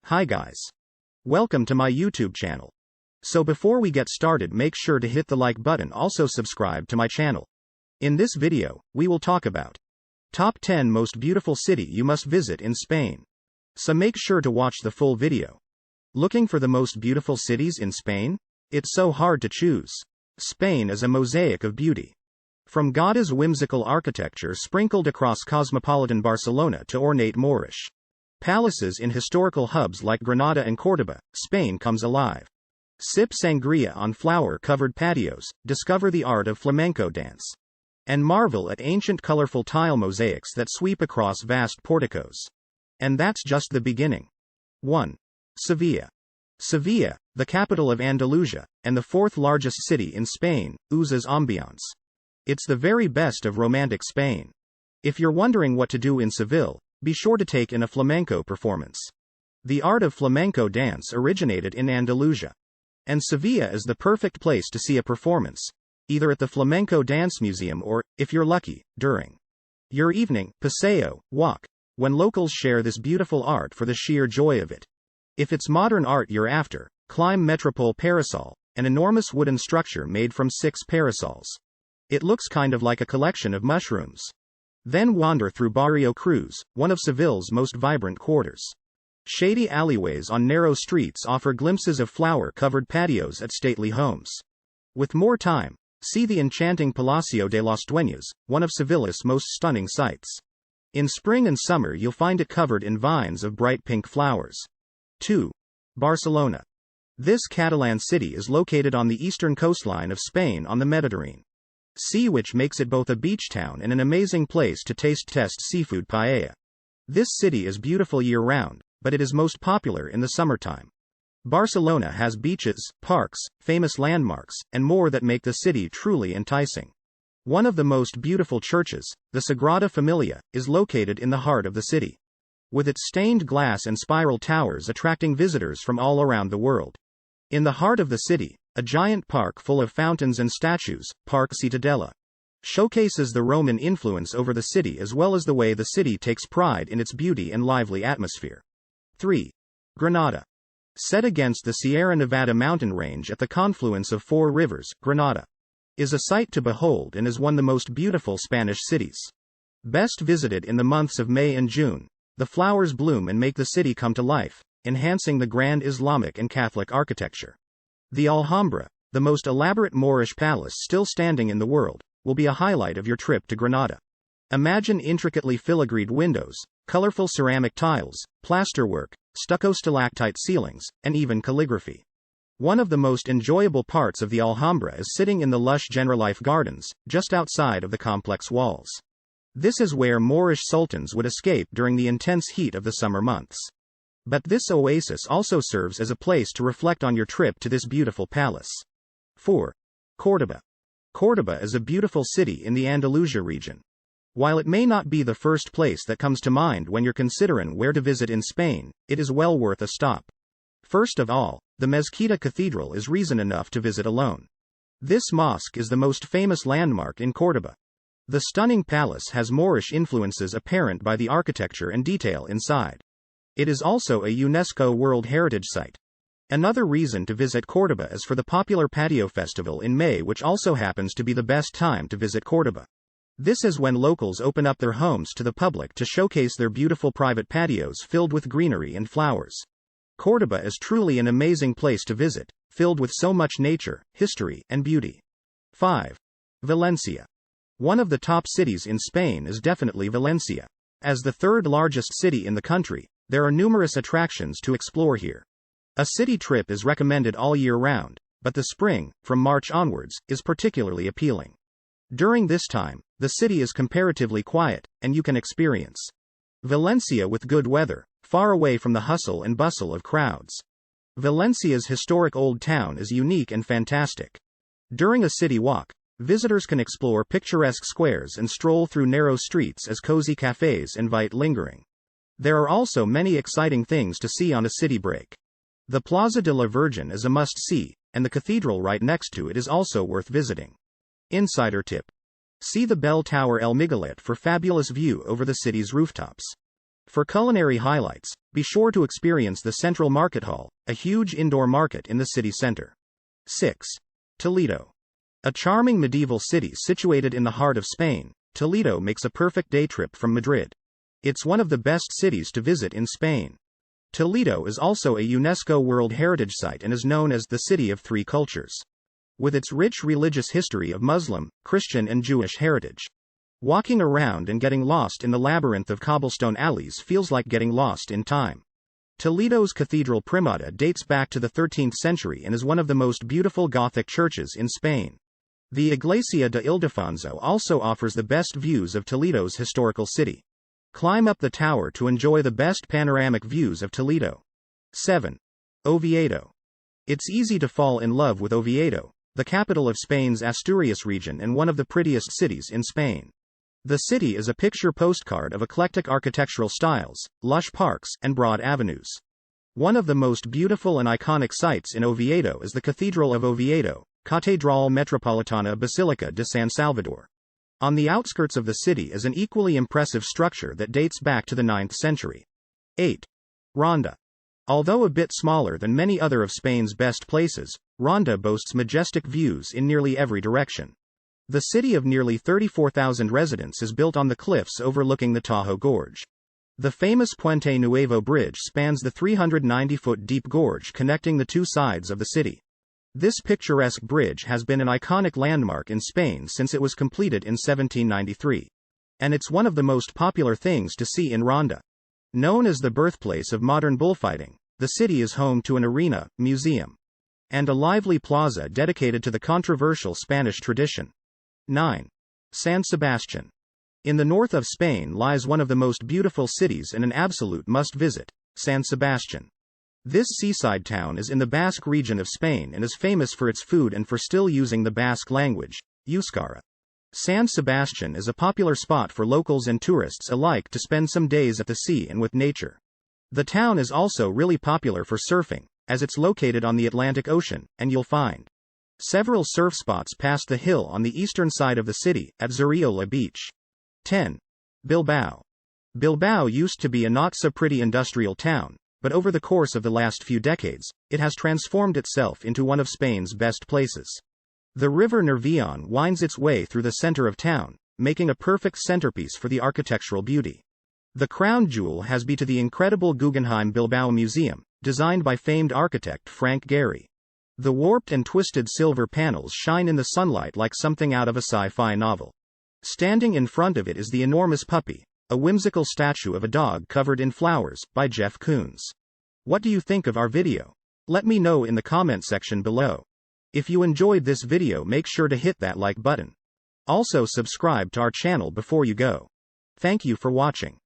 Hi guys. Welcome to my YouTube channel. So before we get started, make sure to hit the like button, also subscribe to my channel. In this video, we will talk about top 10 most beautiful city you must visit in Spain. So make sure to watch the full video. Looking for the most beautiful cities in Spain? It's so hard to choose. Spain is a mosaic of beauty. From Gauda's whimsical architecture sprinkled across cosmopolitan Barcelona to ornate Moorish palaces in historical hubs like Granada and Córdoba, Spain comes alive. Sip sangria on flower-covered patios, discover the art of flamenco dance, and marvel at ancient colorful tile mosaics that sweep across vast porticos. And that's just the beginning. 1. Seville. Seville, the capital of Andalusia, and the fourth largest city in Spain, oozes ambiance. It's the very best of romantic Spain. If you're wondering what to do in Seville, be sure to take in a flamenco performance. The art of flamenco dance originated in Andalusia. And Seville is the perfect place to see a performance, either at the Flamenco Dance Museum or, if you're lucky, during your evening paseo walk, when locals share this beautiful art for the sheer joy of it. If it's modern art you're after, climb Metropole Parasol, an enormous wooden structure made from 6 parasols. It looks kind of like a collection of mushrooms. Then wander through Barrio Cruz, one of Seville's most vibrant quarters. Shady alleyways on narrow streets offer glimpses of flower-covered patios at stately homes. With more time, see the enchanting Palacio de los Dueños, one of Seville's most stunning sights. In spring and summer you'll find it covered in vines of bright pink flowers. 2. Barcelona. This Catalan city is located on the eastern coastline of Spain on the Mediterranean Sea, which makes it both a beach town and an amazing place to test seafood paella. This city is beautiful year-round, but it is most popular in the summertime. Barcelona has beaches, parks, famous landmarks, and more that make the city truly enticing. One of the most beautiful churches, the Sagrada Familia, is located in the heart of the city, with its stained glass and spiral towers attracting visitors from all around the world. In the heart of the city, a giant park full of fountains and statues, Park Ciutadella, showcases the Roman influence over the city as well as the way the city takes pride in its beauty and lively atmosphere. 3. Granada. Set against the Sierra Nevada mountain range at the confluence of 4 rivers, Granada is a sight to behold and is one of the most beautiful Spanish cities. Best visited in the months of May and June, the flowers bloom and make the city come to life, enhancing the grand Islamic and Catholic architecture. The Alhambra, the most elaborate Moorish palace still standing in the world, will be a highlight of your trip to Granada. Imagine intricately filigreed windows, colorful ceramic tiles, plasterwork, stucco stalactite ceilings, and even calligraphy. One of the most enjoyable parts of the Alhambra is sitting in the lush Generalife gardens, just outside of the complex walls. This is where Moorish sultans would escape during the intense heat of the summer months. But this oasis also serves as a place to reflect on your trip to this beautiful palace. 4. Córdoba. Córdoba is a beautiful city in the Andalusia region. While it may not be the first place that comes to mind when you're considering where to visit in Spain, it is well worth a stop. First of all, the Mezquita Cathedral is reason enough to visit alone. This mosque is the most famous landmark in Córdoba. The stunning palace has Moorish influences apparent by the architecture and detail inside. It is also a UNESCO World Heritage Site. Another reason to visit Córdoba is for the popular Patio Festival in May, which also happens to be the best time to visit Córdoba. This is when locals open up their homes to the public to showcase their beautiful private patios filled with greenery and flowers. Córdoba is truly an amazing place to visit, filled with so much nature, history, and beauty. 5. Valencia. One of the top cities in Spain is definitely Valencia. As the third largest city in the country, there are numerous attractions to explore here. A city trip is recommended all year round, but the spring, from March onwards, is particularly appealing. During this time, the city is comparatively quiet, and you can experience Valencia with good weather, far away from the hustle and bustle of crowds. Valencia's historic old town is unique and fantastic. During a city walk, visitors can explore picturesque squares and stroll through narrow streets as cozy cafes invite lingering. There are also many exciting things to see on a city break. The Plaza de la Virgen is a must-see, and the cathedral right next to it is also worth visiting. Insider tip. See the bell tower El Miguelet for fabulous view over the city's rooftops. For culinary highlights, be sure to experience the Central Market Hall, a huge indoor market in the city center. 6. Toledo. A charming medieval city situated in the heart of Spain, Toledo makes a perfect day trip from Madrid. It's one of the best cities to visit in Spain. Toledo is also a UNESCO World Heritage Site and is known as the City of Three Cultures, with its rich religious history of Muslim, Christian and Jewish heritage. Walking around and getting lost in the labyrinth of cobblestone alleys feels like getting lost in time. Toledo's Cathedral Primada dates back to the 13th century and is one of the most beautiful Gothic churches in Spain. The Iglesia de Ildefonso also offers the best views of Toledo's historical city. Climb up the tower to enjoy the best panoramic views of Toledo. 7. Oviedo. It's easy to fall in love with Oviedo, the capital of Spain's Asturias region and one of the prettiest cities in Spain. The city is a picture postcard of eclectic architectural styles, lush parks, and broad avenues. One of the most beautiful and iconic sites in Oviedo is the Cathedral of Oviedo, Catedral Metropolitana Basilica de San Salvador. On the outskirts of the city is an equally impressive structure that dates back to the 9th century. 8. Ronda. Although a bit smaller than many other of Spain's best places, Ronda boasts majestic views in nearly every direction. The city of nearly 34,000 residents is built on the cliffs overlooking the Tajo Gorge. The famous Puente Nuevo Bridge spans the 390-foot deep gorge connecting the two sides of the city. This picturesque bridge has been an iconic landmark in Spain since it was completed in 1793. And it's one of the most popular things to see in Ronda. Known as the birthplace of modern bullfighting, the city is home to an arena, museum, and a lively plaza dedicated to the controversial Spanish tradition. 9. San Sebastian. In the north of Spain lies one of the most beautiful cities and an absolute must-visit, San Sebastian. This seaside town is in the Basque region of Spain and is famous for its food and for still using the Basque language, Euskara. San Sebastian is a popular spot for locals and tourists alike to spend some days at the sea and with nature. The town is also really popular for surfing, as it's located on the Atlantic Ocean, and you'll find several surf spots past the hill on the eastern side of the city, at Zurriola Beach. 10. Bilbao. Bilbao used to be a not-so-pretty industrial town, but over the course of the last few decades, it has transformed itself into one of Spain's best places. The river Nervión winds its way through the center of town, making a perfect centerpiece for the architectural beauty. The crown jewel has been to the incredible Guggenheim Bilbao Museum, designed by famed architect Frank Gehry. The warped and twisted silver panels shine in the sunlight like something out of a sci-fi novel. Standing in front of it is the enormous puppy, a whimsical statue of a dog covered in flowers, by Jeff Koons. What do you think of our video? Let me know in the comment section below. If you enjoyed this video, make sure to hit that like button. Also subscribe to our channel before you go. Thank you for watching.